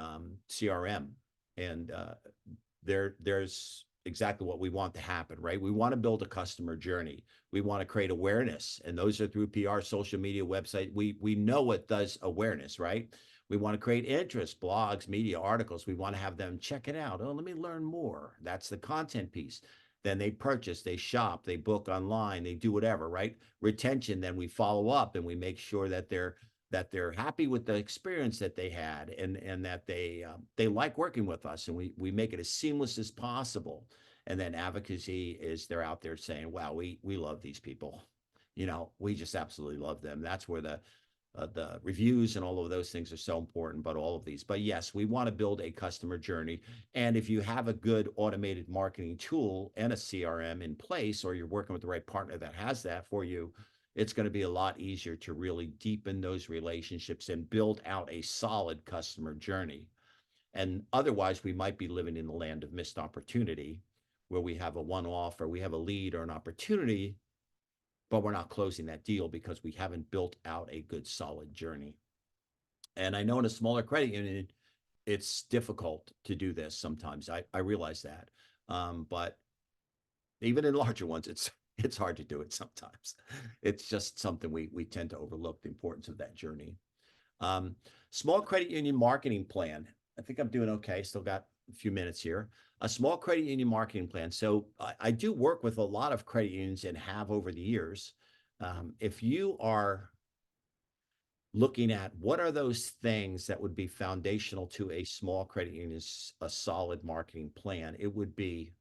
CRM, and there's exactly what we want to happen, right? We want to build a customer journey. We want to create awareness, and those are through PR, social media, website. We know what does awareness, right? We want to create interest, blogs, media articles. We want to have them check it out. Oh, let me learn more. That's the content piece. Then they purchase, they shop, they book online, they do whatever, right? Retention, then we follow up and we make sure that they're happy with the experience that they had, and that they like working with us, and we make it as seamless as possible. And then advocacy is they're out there saying, wow, we love these people. We just absolutely love them. That's where the reviews and all of those things are so important, but all of these. But yes, we want to build a customer journey. And if you have a good automated marketing tool and a CRM in place, or you're working with the right partner that has that for you, it's going to be a lot easier to really deepen those relationships and build out a solid customer journey. And otherwise, we might be living in the land of missed opportunity, where we have a one-off, or we have a lead or an opportunity, but we're not closing that deal because we haven't built out a good, solid journey. And I know in a smaller credit union, it's difficult to do this sometimes. I realize that. But even in larger ones, it's hard to do it sometimes. It's just something we tend to overlook, the importance of that journey. Small credit union marketing plan. I think I'm doing okay. Still got a few minutes here. A small credit union marketing plan. So I do work with a lot of credit unions and have over the years. If you are looking at what are those things that would be foundational to a small credit union, a solid marketing plan, it would be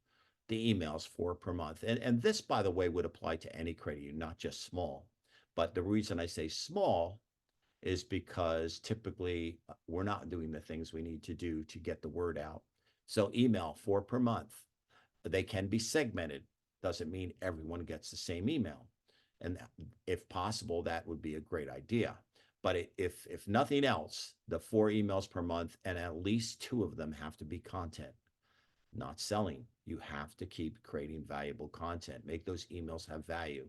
the emails, 4 per month. And this, by the way, would apply to any credit union, not just small. But the reason I say small is because typically we're not doing the things we need to do to get the word out. So email, 4 per month. They can be segmented. Doesn't mean everyone gets the same email. And if possible, that would be a great idea. But if nothing else, the 4 emails per month, and at least 2 of them have to be content, not selling. You have to keep creating valuable content. Make those emails have value.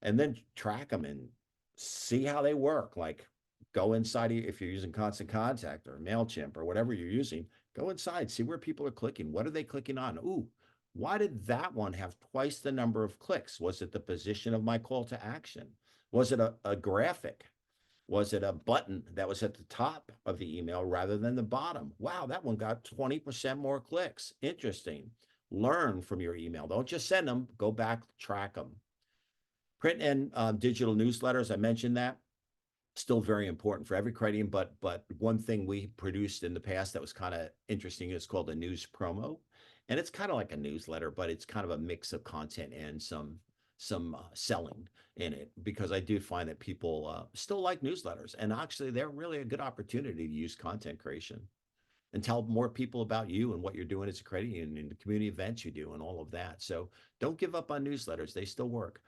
And then track them and see how they work. Like, go inside, if you're using Constant Contact or MailChimp or whatever you're using, go inside, see where people are clicking. What are they clicking on? Ooh, why did that one have twice the number of clicks? Was it the position of my call to action? Was it a graphic? Was it a button that was at the top of the email rather than the bottom? Wow, that one got 20% more clicks. Interesting. Learn from your email. Don't just send them, go back, track them. Print and digital newsletters, I mentioned that. Still very important for every credit union, but one thing we produced in the past that was kind of interesting is called a news promo. And it's kind of like a newsletter, but it's kind of a mix of content and some selling in it, because I do find that people still like newsletters, and actually they're really a good opportunity to use content creation and tell more people about you and what you're doing as a credit union and the community events you do and all of that. So don't give up on newsletters. They still work.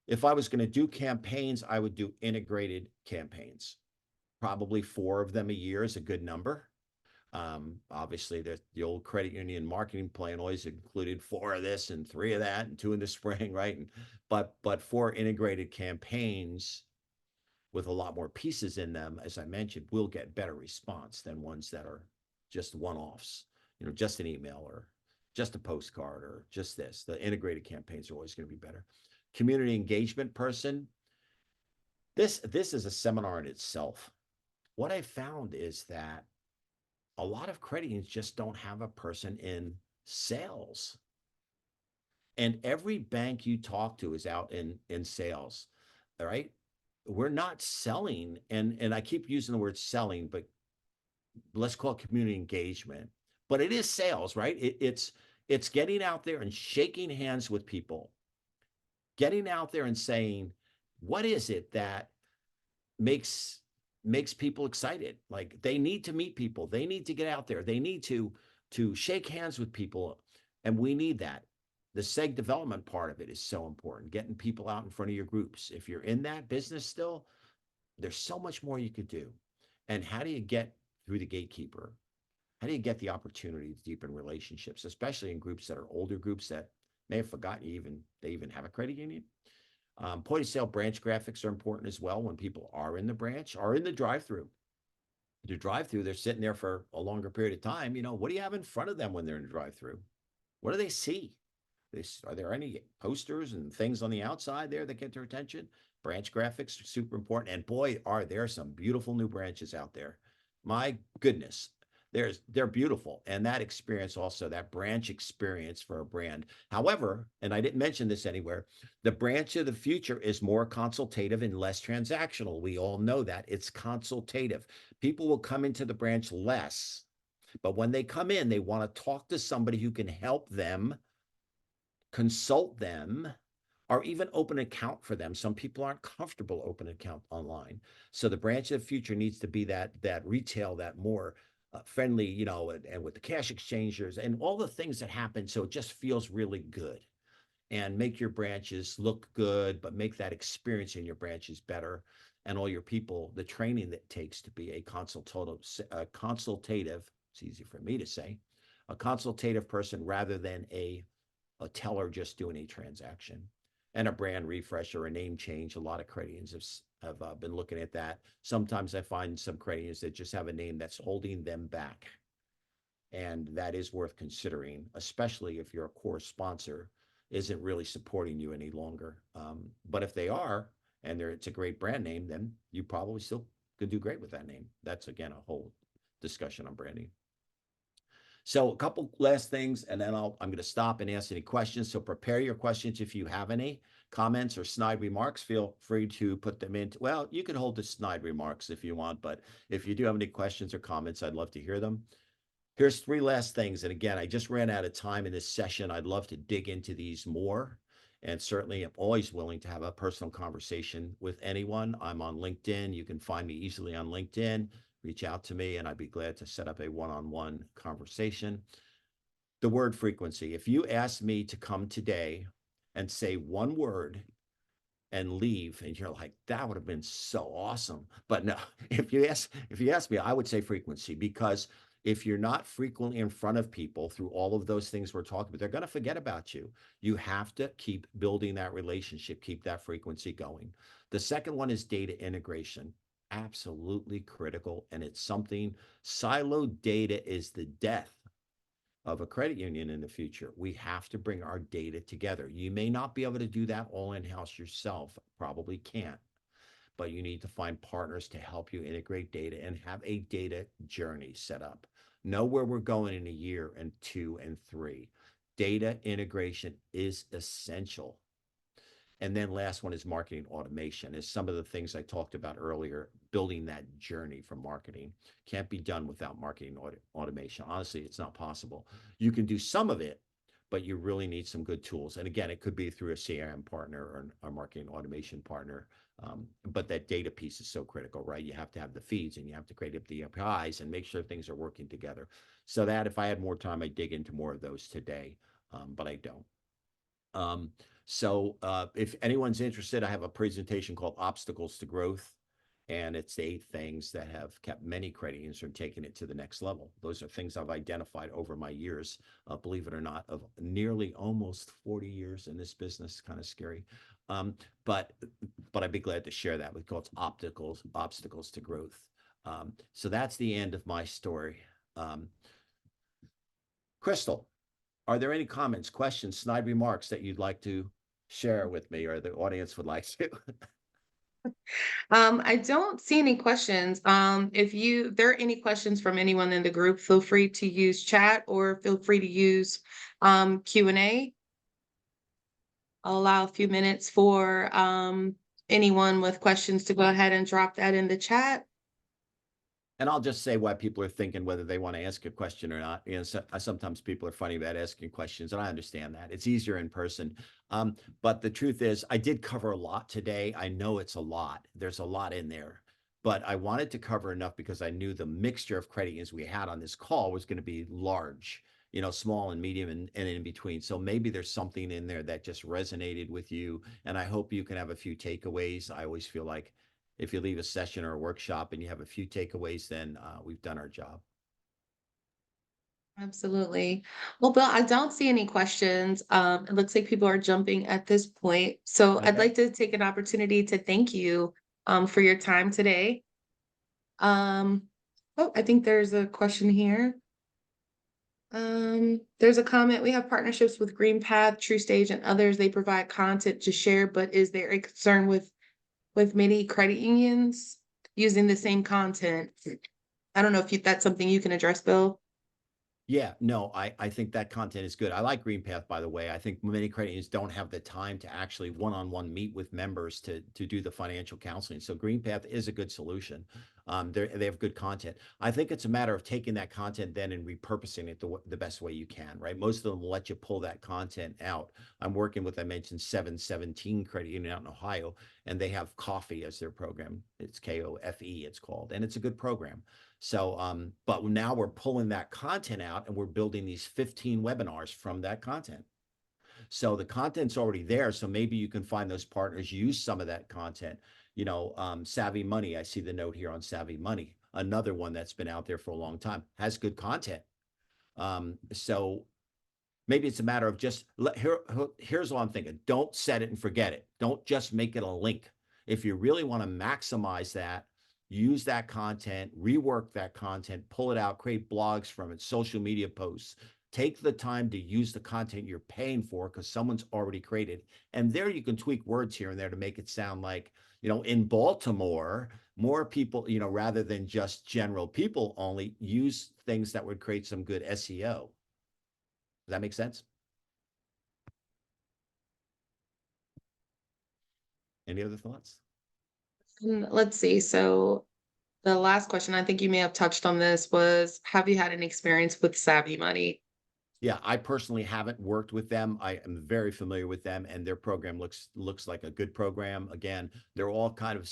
If I was going to do campaigns, I would do integrated campaigns. Probably 4 of them a year is a good number. Obviously, the old credit union marketing plan always included 4 of this and 3 of that and 2 in the spring, right? And, but 4 integrated campaigns with a lot more pieces in them, as I mentioned, will get better response than ones that are just one-offs, just an email or just a postcard or just this. The integrated campaigns are always going to be better. Community engagement person. This is a seminar in itself. What I found is that a lot of credit unions just don't have a person in sales. And every bank you talk to is out in sales. All right. We're not selling, and I keep using the word selling, but let's call it community engagement. But it is sales, right? It's getting out there and shaking hands with people, getting out there and saying, what is it that makes people excited? Like, they need to meet people, they need to get out there, they need to shake hands with people, and we need that. The seg development part of it is so important, getting people out in front of your groups. If you're in that business still, there's so much more you could do. And how do you get through the gatekeeper? How do you get the opportunity to deepen relationships, especially in groups that are older groups that may have forgotten they even have a credit union? Point of sale branch graphics are important as well when people are in the branch or in the drive-through. The drive-through, they're sitting there for a longer period of time. What do you have in front of them when they're in the drive-through? What do they see? Are there any posters and things on the outside there that get their attention? Branch graphics are super important. And boy, are there some beautiful new branches out there. My goodness, they're beautiful. And that experience also, that branch experience for a brand. However, and I didn't mention this anywhere, the branch of the future is more consultative and less transactional. We all know that. It's consultative. People will come into the branch less, but when they come in, they want to talk to somebody who can help them, consult them, or even open an account for them. Some people aren't comfortable opening an account online. So the branch of the future needs to be that retail, that more friendly, and with the cash exchangers and all the things that happen. So it just feels really good, and make your branches look good, but make that experience in your branches better. And all your people, the training that takes to be a consultative, it's easy for me to say, a consultative person rather than a teller just doing a transaction. And a brand refresh or a name change. A lot of credit unions have been looking at that. Sometimes I find some credit unions that just have a name that's holding them back. And that is worth considering, especially if your core sponsor isn't really supporting you any longer. But if they are, and it's a great brand name, then you probably still could do great with that name. That's, again, a whole discussion on branding. So a couple last things, and then I'm going to stop and answer any questions. So prepare your questions. If you have any comments or snide remarks, feel free to put them in. Well, you can hold the snide remarks if you want, but if you do have any questions or comments, I'd love to hear them. Here's 3 last things. And again, I just ran out of time in this session. I'd love to dig into these more. And certainly I'm always willing to have a personal conversation with anyone. I'm on LinkedIn. You can find me easily on LinkedIn. Reach out to me and I'd be glad to set up a one-on-one conversation. The word frequency. If you asked me to come today and say one word and leave, and you're like, that would have been so awesome. But no, if you ask me, I would say frequency, because if you're not frequently in front of people through all of those things we're talking about, they're going to forget about you. You have to keep building that relationship, keep that frequency going. The second one is data integration. Absolutely critical. And it's something, siloed data is the death of a credit union in the future. We have to bring our data together. You may not be able to do that all in-house yourself, probably can't, but you need to find partners to help you integrate data and have a data journey set up. Know where we're going in a year and 2 and 3. Data integration is essential. And then last one is marketing automation. Is some of the things I talked about earlier, building that journey from marketing can't be done without marketing automation. Honestly, it's not possible. You can do some of it, but you really need some good tools. And again, it could be through a CRM partner or a marketing automation partner. But that data piece is so critical, right? You have to have the feeds and you have to create up the APIs and make sure things are working together. So that if I had more time, I'd dig into more of those today, but I don't. Um, if anyone's interested, I have a presentation called Obstacles to Growth, and it's 8 things that have kept many credit unions from taking it to the next level. Those are things I've identified over my years, believe it or not, of nearly almost 40 years in this business. Kind of scary. Um, but I'd be glad to share that with called obstacles to growth. So that's the end of my story. Um, Crystal, are there any comments, questions, snide remarks that you'd like to share with me or the audience would like to? I don't see any questions. If there are any questions from anyone in the group, feel free to use chat or feel free to use Q&A. I'll allow a few minutes for anyone with questions to go ahead and drop that in the chat. And I'll just say why people are thinking whether they want to ask a question or not. Sometimes people are funny about asking questions, and I understand that. It's easier in person. But the truth is, I did cover a lot today. I know it's a lot. There's a lot in there. But I wanted to cover enough because I knew the mixture of credit unions we had on this call was going to be large, small and medium and in between. So maybe there's something in there that just resonated with you. And I hope you can have a few takeaways. I always feel like if you leave a session or a workshop and you have a few takeaways, then we've done our job. Absolutely. Well, Bill, I don't see any questions. It looks like people are jumping at this point. So I'd Okay. like to take an opportunity to thank you for your time today. Oh, I think there's a question here. There's a comment. We have partnerships with GreenPath, TrueStage, and others. They provide content to share, but is there a concern with many credit unions using the same content? I don't know if that's something you can address, Bill. Yeah, no, I think that content is good. I like GreenPath, by the way. I think many credit unions don't have the time to actually one-on-one meet with members to do the financial counseling. So GreenPath is a good solution. They have good content. I think it's a matter of taking that content then and repurposing it the best way you can, right? Most of them will let you pull that content out. I'm working with, I mentioned 717 Credit Union out in Ohio, and they have Coffee as their program. It's KOFE, it's called, and it's a good program. So, but now we're pulling that content out and we're building these 15 webinars from that content. So the content's already there. So maybe you can find those partners, use some of that content. Savvy Money, I see the note here on Savvy Money, another one that's been out there for a long time, has good content. So maybe it's a matter of just here's what I'm thinking. Don't set it and forget it. Don't just make it a link. If you really want to maximize that, use that content, rework that content, pull it out, create blogs from it, social media posts. Take the time to use the content you're paying for because someone's already created. And there you can tweak words here and there to make it sound like, in Baltimore, more people, rather than just general people only, use things that would create some good SEO. Does that make sense? Any other thoughts? Let's see. So the last question, I think you may have touched on this, was have you had an experience with Savvy Money? Yeah, I personally haven't worked with them. I am very familiar with them, and their program looks like a good program. Again, they're all kind of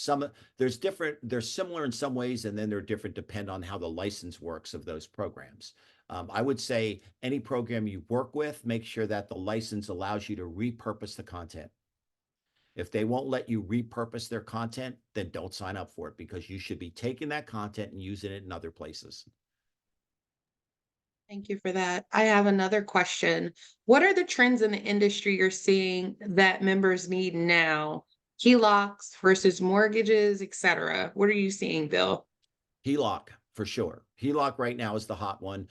they're similar in some ways, and then they're different depend on how the license works of those programs. I would say any program you work with, make sure that the license allows you to repurpose the content. If they won't let you repurpose their content, then don't sign up for it because you should be taking that content and using it in other places. Thank you for that. I have another question. What are the trends in the industry you're seeing that members need now? HELOCs versus mortgages, et cetera. What are you seeing, Bill? HELOC for sure. HELOC right now is the hot one.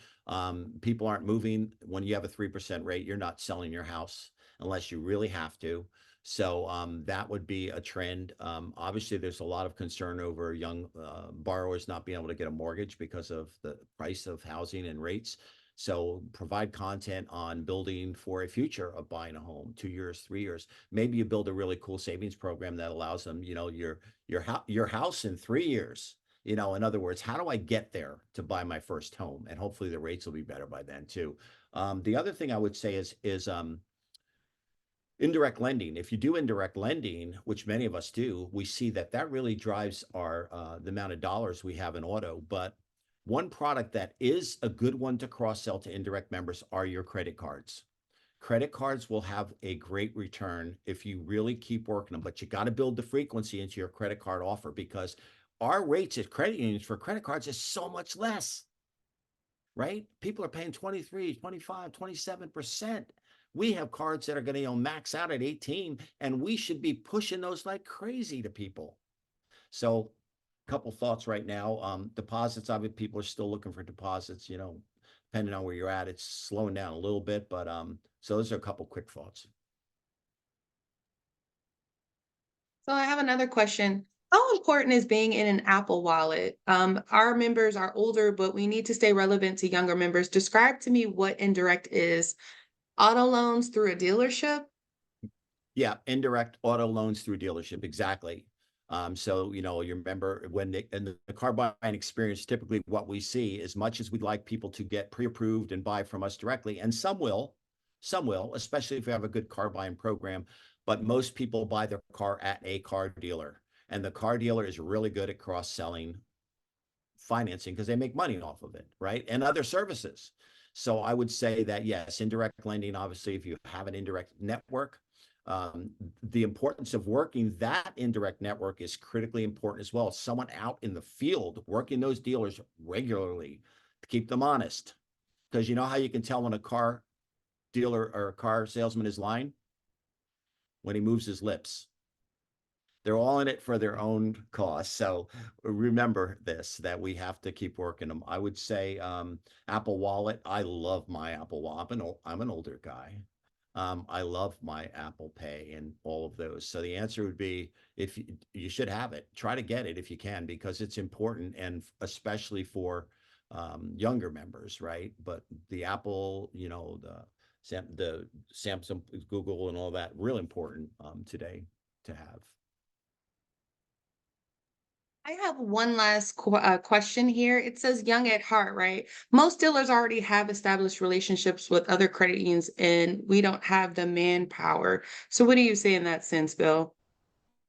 People aren't moving. When you have a 3% rate, you're not selling your house unless you really have to. So that would be a trend. Obviously, there's a lot of concern over young borrowers not being able to get a mortgage because of the price of housing and rates. So provide content on building for a future of buying a home, 2 years, 3 years. Maybe you build a really cool savings program that allows them, your house in 3 years. In other words, how do I get there to buy my first home? And hopefully the rates will be better by then too. The other thing I would say is indirect lending. If you do indirect lending, which many of us do, we see that that really drives our the amount of dollars we have in auto. But one product that is a good one to cross sell to indirect members are your credit cards. Credit cards will have a great return if you really keep working them, but you got to build the frequency into your credit card offer, because our rates at credit unions for credit cards is so much less, right? People are paying 23, 25, 27%. We have cards that are going to max out at 18, and we should be pushing those like crazy to people. So a couple thoughts right now. Deposits, obviously people are still looking for deposits, depending on where you're at, it's slowing down a little bit, but so those are a couple quick thoughts. So I have another question. How important is being in an Apple Wallet? Our members are older, but we need to stay relevant to younger members. Describe to me what indirect is. Auto loans through a dealership? Yeah, indirect auto loans through dealership, exactly. So you remember when in the car buying experience, typically what we see, as much as we'd like people to get pre-approved and buy from us directly, and some will, especially if we have a good car buying program, but most people buy their car at a car dealer, and the car dealer is really good at cross-selling financing because they make money off of it, right? And other services. So I would say that yes, indirect lending, obviously, if you have an indirect network, the importance of working that indirect network is critically important as well. Someone out in the field working those dealers regularly to keep them honest. Because you know how you can tell when a car dealer or a car salesman is lying? When he moves his lips. They're all in it for their own cause. So remember this, that we have to keep working them. I would say Apple Wallet. I love my Apple Wallet. I'm an older guy. I love my Apple Pay and all of those. So the answer would be, if you should have it, try to get it if you can, because it's important, and especially for younger members, right? But the Apple, the Samsung, Google, and all that, really important today to have. I have one last question here. It says young at heart, right? Most dealers already have established relationships with other credit unions, and we don't have the manpower. So, what do you say in that sense, Bill?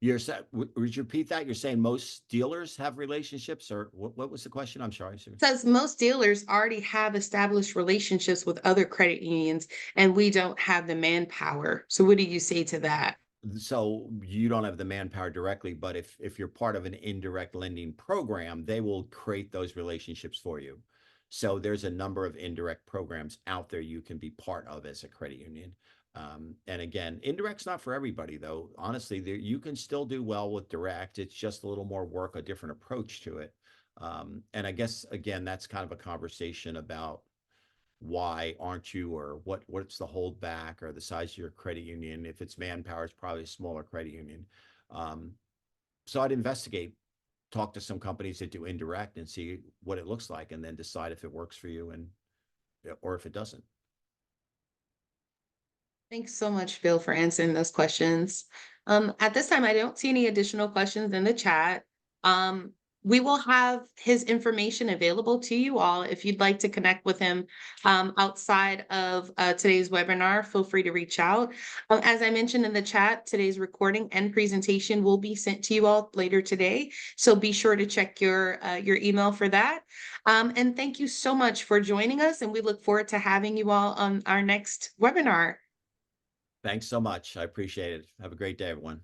Would you repeat that? You're saying most dealers have relationships, or what was the question? I'm sorry, sir. It says most dealers already have established relationships with other credit unions, and we don't have the manpower. So, what do you say to that? So you don't have the manpower directly, but if you're part of an indirect lending program, they will create those relationships for you. So there's a number of indirect programs out there you can be part of as a credit union. And again, indirect's not for everybody, though. Honestly, you can still do well with direct. It's just a little more work, a different approach to it. And I guess, again, that's kind of a conversation about why aren't you, or what's the holdback, or the size of your credit union. If it's manpower, it's probably a smaller credit union. Um, so I'd investigate, talk to some companies that do indirect and see what it looks like, and then decide if it works for you, and or if it doesn't. Thanks so much, Bill, for answering those questions. At this time, I don't see any additional questions in the chat. Um, we will have his information available to you all. If you'd like to connect with him outside of today's webinar, feel free to reach out. As I mentioned in the chat, today's recording and presentation will be sent to you all later today. So be sure to check your email for that. And thank you so much for joining us. And we look forward to having you all on our next webinar. Thanks so much. I appreciate it. Have a great day, everyone.